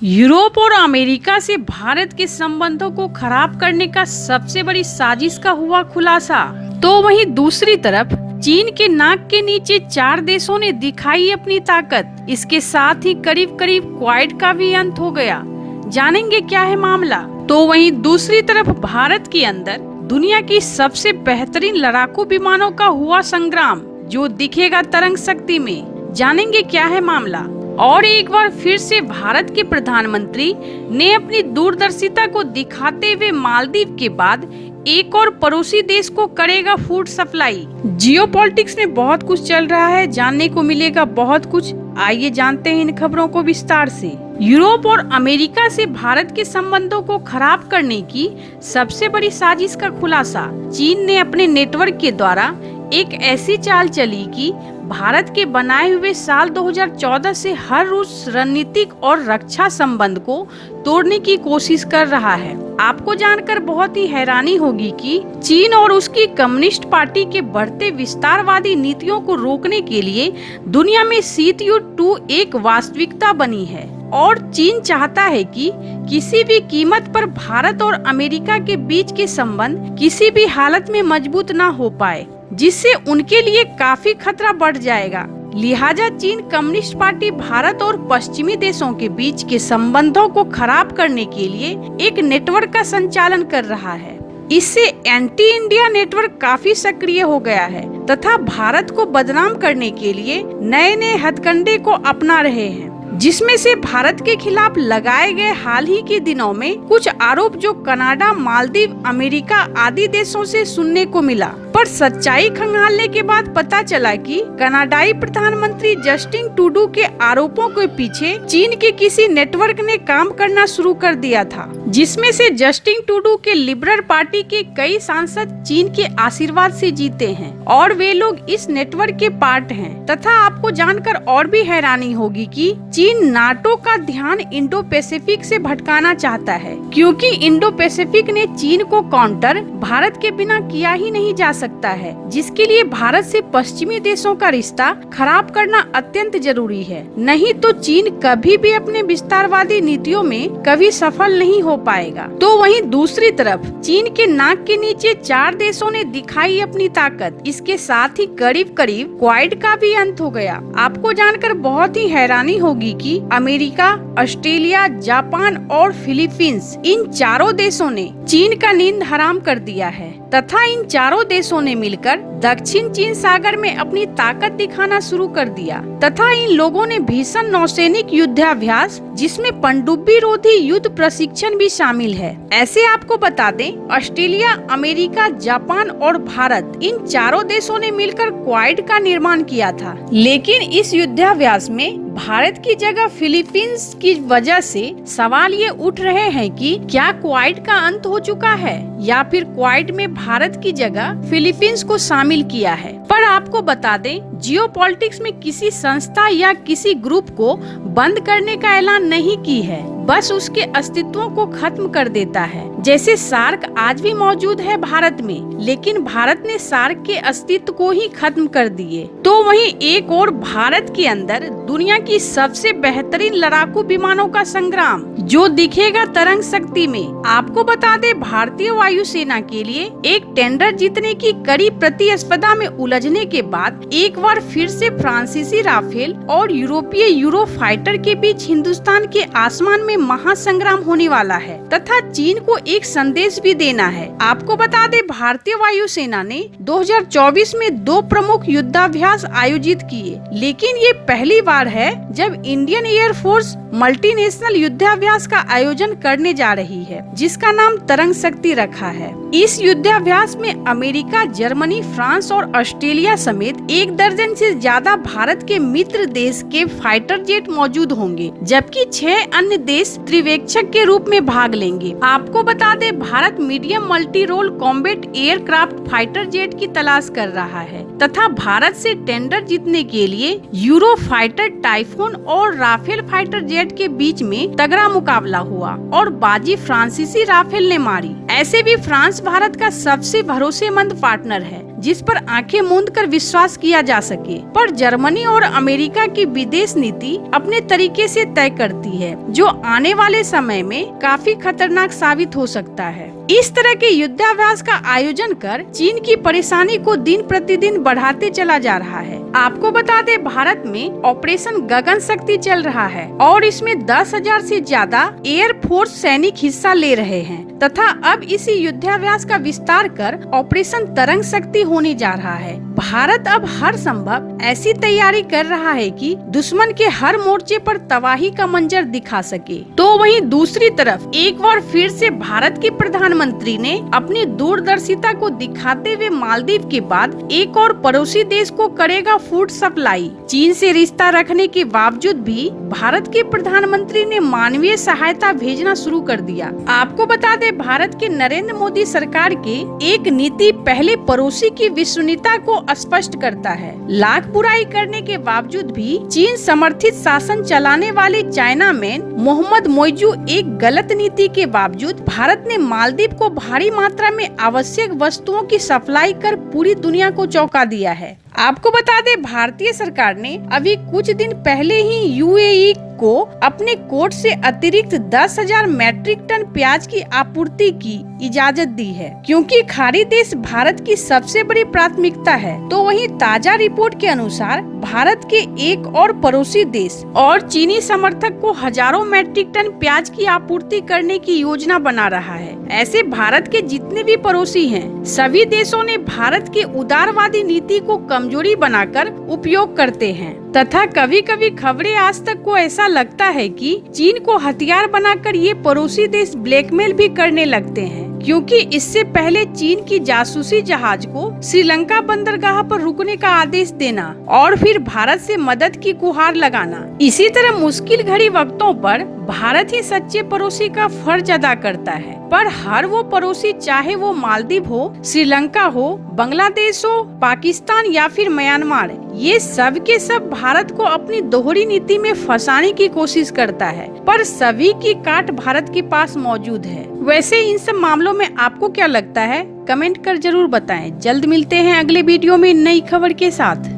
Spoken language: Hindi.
यूरोप और अमेरिका से भारत के संबंधों को खराब करने का सबसे बड़ी साजिश का हुआ खुलासा। तो वहीं दूसरी तरफ चीन के नाक के नीचे 4 देशों ने दिखाई अपनी ताकत। इसके साथ ही करीब करीब क्वाड का भी अंत हो गया। जानेंगे क्या है मामला। तो वहीं दूसरी तरफ भारत के अंदर दुनिया की सबसे बेहतरीन लड़ाकू विमानों का हुआ संग्राम, जो दिखेगा तरंग शक्ति में। जानेंगे क्या है मामला। और एक बार फिर से भारत के प्रधानमंत्री ने अपनी दूरदर्शिता को दिखाते हुए मालदीव के बाद एक और पड़ोसी देश को करेगा फूड सप्लाई। जियोपॉलिटिक्स में बहुत कुछ चल रहा है, जानने को मिलेगा बहुत कुछ। आइए जानते हैं इन खबरों को विस्तार से। यूरोप और अमेरिका से भारत के संबंधों को खराब करने की सबसे बड़ी साजिश का खुलासा। चीन ने अपने नेटवर्क के द्वारा एक ऐसी चाल चली कि भारत के बनाए हुए साल 2014 से हर रूस रणनीतिक और रक्षा संबंध को तोड़ने की कोशिश कर रहा है। आपको जानकर बहुत ही हैरानी होगी कि चीन और उसकी कम्युनिस्ट पार्टी के बढ़ते विस्तारवादी नीतियों को रोकने के लिए दुनिया में शीत युद्ध 2 एक वास्तविकता बनी है। और चीन चाहता है कि किसी भी कीमत पर भारत और अमेरिका के बीच के संबंध किसी भी हालत में मजबूत न हो पाए, जिससे उनके लिए काफी खतरा बढ़ जाएगा। लिहाजा चीन कम्युनिस्ट पार्टी भारत और पश्चिमी देशों के बीच के संबंधों को खराब करने के लिए एक नेटवर्क का संचालन कर रहा है। इससे एंटी इंडिया नेटवर्क काफी सक्रिय हो गया है तथा भारत को बदनाम करने के लिए नए नए हथकंडे को अपना रहे हैं, जिसमें से भारत के खिलाफ लगाए गए हाल ही के दिनों में कुछ आरोप जो कनाडा, मालदीव, अमेरिका आदि देशों से सुनने को मिला। पर सच्चाई खंगालने के बाद पता चला कि कनाडाई प्रधानमंत्री जस्टिन ट्रूडो के आरोपों के पीछे चीन के किसी नेटवर्क ने काम करना शुरू कर दिया था, जिसमें से जस्टिन ट्रूडो के लिबरल पार्टी के कई सांसद चीन के आशीर्वाद से जीते हैं और वे लोग इस नेटवर्क के पार्ट हैं। तथा आपको जानकर और भी हैरानी होगी कि चीन नाटो का ध्यान इंडो पैसिफिक से भटकाना चाहता है, क्योंकि इंडो पैसिफिक ने चीन को काउंटर भारत के बिना किया ही नहीं जा सकता है, जिसके लिए भारत से पश्चिमी देशों का रिश्ता खराब करना अत्यंत जरूरी है। नहीं तो चीन कभी भी अपने विस्तारवादी नीतियों में कभी सफल नहीं हो पाएगा। तो वहीं दूसरी तरफ चीन के नाक के नीचे 4 देशों ने दिखाई अपनी ताकत। इसके साथ ही करीब करीब क्वाड का भी अंत हो गया। आपको जानकर बहुत ही हैरानी होगी कि अमेरिका, ऑस्ट्रेलिया, जापान और फिलीपींस, इन चारों देशों ने चीन का नींद हराम कर दिया है तथा इन चारों देशों ने मिलकर दक्षिण चीन सागर में अपनी ताकत दिखाना शुरू कर दिया। तथा इन लोगों ने भीषण नौसैनिक युद्धाभ्यास, जिसमें पनडुब्बी रोधी युद्ध प्रशिक्षण भी शामिल है। ऐसे आपको बता दें, ऑस्ट्रेलिया, अमेरिका, जापान और भारत, इन चारों देशों ने मिलकर क्वाड का निर्माण किया था। लेकिन इस युद्धाभ्यास में भारत की जगह फिलीपींस की वजह से सवाल ये उठ रहे हैं कि क्या क्वाड का अंत हो चुका है या फिर क्वाड में भारत की जगह फिलीपींस को शामिल किया है। पर आपको बता दें, जियोपॉलिटिक्स में किसी संस्था या किसी ग्रुप को बंद करने का ऐलान नहीं की है, बस उसके अस्तित्व को खत्म कर देता है। जैसे सार्क आज भी मौजूद है भारत में, लेकिन भारत ने सार्क के अस्तित्व को ही खत्म कर दिए। तो वहीं एक और भारत के अंदर दुनिया की सबसे बेहतरीन लड़ाकू विमानों का संग्राम, जो दिखेगा तरंग शक्ति में। आपको बता दे, भारतीय वायुसेना के लिए एक टेंडर जीतने की कड़ी प्रतिस्पर्धा में उलझने के बाद एक बार फिर से फ्रांसीसी राफेल और यूरोपीय यूरोफाइटर के बीच हिंदुस्तान के आसमान में महासंग्राम होने वाला है तथा चीन को एक संदेश भी देना है। आपको बता दे, भारतीय वायुसेना ने 2024 में 2 प्रमुख युद्धाभ्यास आयोजित किए, लेकिन ये पहली बार है जब इंडियन एयरफोर्स मल्टीनेशनल युद्धाभ्यास का आयोजन करने जा रही है, जिसका नाम तरंग शक्ति रखा है। इस युद्धाभ्यास में अमेरिका, जर्मनी, फ्रांस और ऑस्ट्रेलिया समेत 1 दर्जन से ज्यादा भारत के मित्र देश के फाइटर जेट मौजूद होंगे, जबकि 6 अन्य देश पर्यवेक्षक के रूप में भाग लेंगे। आपको बता दे, Bharat medium multi role combat aircraft fighter jet की तलाश कर रहा है तथा भारत से टेंडर जीतने के लिए यूरो फाइटर, टाइफून और राफेल फाइटर जेट के बीच में तगड़ा मुकाबला हुआ और बाजी फ्रांसीसी राफेल ने मारी। ऐसे भी भी फ्रांस भारत का सबसे भरोसेमंद पार्टनर है जिस पर आंखें मूंद कर विश्वास किया जा सके। पर जर्मनी और अमेरिका की विदेश नीति अपने तरीके से तय करती है, जो आने वाले समय में काफी खतरनाक साबित हो सकता है। इस तरह के युद्धाभ्यास का आयोजन कर चीन की परेशानी को दिन प्रतिदिन बढ़ाते चला जा रहा है। आपको बता दें, भारत में ऑपरेशन गगन शक्ति चल रहा है और इसमें 10,000 से ज्यादा एयरफोर्स सैनिक हिस्सा ले रहे हैं तथा अब इसी युद्धाभ्यास का विस्तार कर ऑपरेशन तरंग शक्ति होने जा रहा है। भारत अब हर संभव ऐसी तैयारी कर रहा है कि दुश्मन के हर मोर्चे पर तबाही का मंजर दिखा सके। तो वहीं दूसरी तरफ एक बार फिर से भारत के प्रधानमंत्री ने अपनी दूरदर्शिता को दिखाते हुए मालदीव के बाद एक और पड़ोसी देश को करेगा फूड सप्लाई। चीन से रिश्ता रखने के बावजूद भी भारत के प्रधानमंत्री ने मानवीय सहायता भेजना शुरू कर दिया। आपको बता दें, भारत के नरेंद्र मोदी सरकार के एक नीति पहले पड़ोसी की विश्वसनीयता को स्पष्ट करता है। लाख बुराई करने के बावजूद भी चीन समर्थित शासन चलाने वाले चाइना मैन मोहम्मद मोइजू एक गलत नीति के बावजूद भारत ने मालदीव को भारी मात्रा में आवश्यक वस्तुओं की सप्लाई कर पूरी दुनिया को चौंका दिया है। आपको बता दें, भारतीय सरकार ने अभी कुछ दिन पहले ही यूएई को अपने कोर्ट से अतिरिक्त 10,000 मैट्रिक टन प्याज की आपूर्ति की इजाजत दी है, क्योंकि खाड़ी देश भारत की सबसे बड़ी प्राथमिकता है। तो वहीं ताजा रिपोर्ट के अनुसार भारत के एक और पड़ोसी देश और चीनी समर्थक को हजारों मैट्रिक टन प्याज की आपूर्ति करने की योजना बना रहा है। ऐसे भारत के जितने भी पड़ोसी हैं, सभी देशों ने भारत की उदारवादी नीति को कमजोरी बनाकर उपयोग करते हैं तथा कभी कभी खबरें आज तक को ऐसा लगता है कि चीन को हथियार बनाकर ये पड़ोसी देश ब्लैकमेल भी करने लगते हैं, क्योंकि इससे पहले चीन की जासूसी जहाज को श्रीलंका बंदरगाह पर रुकने का आदेश देना और फिर भारत से मदद की गुहार लगाना। इसी तरह मुश्किल घड़ी वक्तों पर भारत ही सच्चे पड़ोसी का फर्ज अदा करता है। पर हर वो पड़ोसी, चाहे वो मालदीव हो, श्रीलंका हो, बांग्लादेश हो, पाकिस्तान या फिर म्यांमार, ये सब के सब भारत को अपनी दोहरी नीति में फंसाने की कोशिश करता है। पर सभी की काट भारत के पास मौजूद है। वैसे इन सब मामलों में आपको क्या लगता है? कमेंट कर जरूर बताएं। जल्द मिलते हैं अगले वीडियो में नई खबर के साथ।